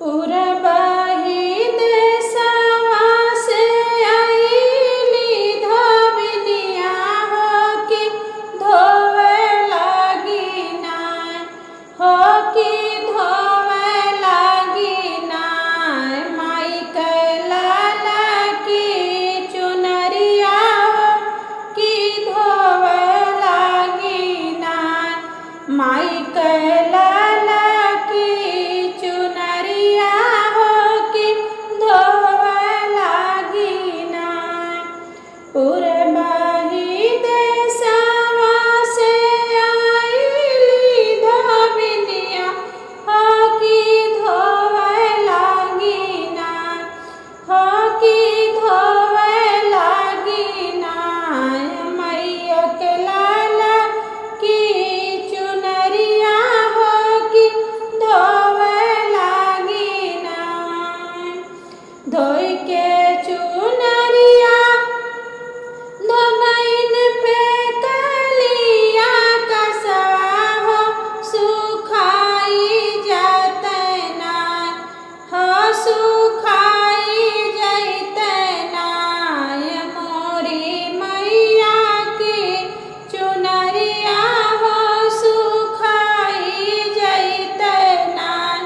उरबाही देशवा से आइली धोबिनिया हो कि धोवे लागी नाय, हो कि धोवे लागी नाय। माई के लाला की चुनरिया हो कि धोवे लागी नाय, माई के लाला की चुनरिया हो कि धोवे लागी नाय। उरबाही देशवा से आइली धोबिनिया हो कि धोवे लागी नाय, हो कि धोवे लागी नाय। मैया के लाला की चुनरिया हो कि धोवे लागी नाय। धोई के चुनरिया धोबइन पे कलिया कसवा हो सुखाई जाते नाय, हो सुखाई जैते नाय। मोरी मैया की चुनरिया हो सुखाई जैते नाय।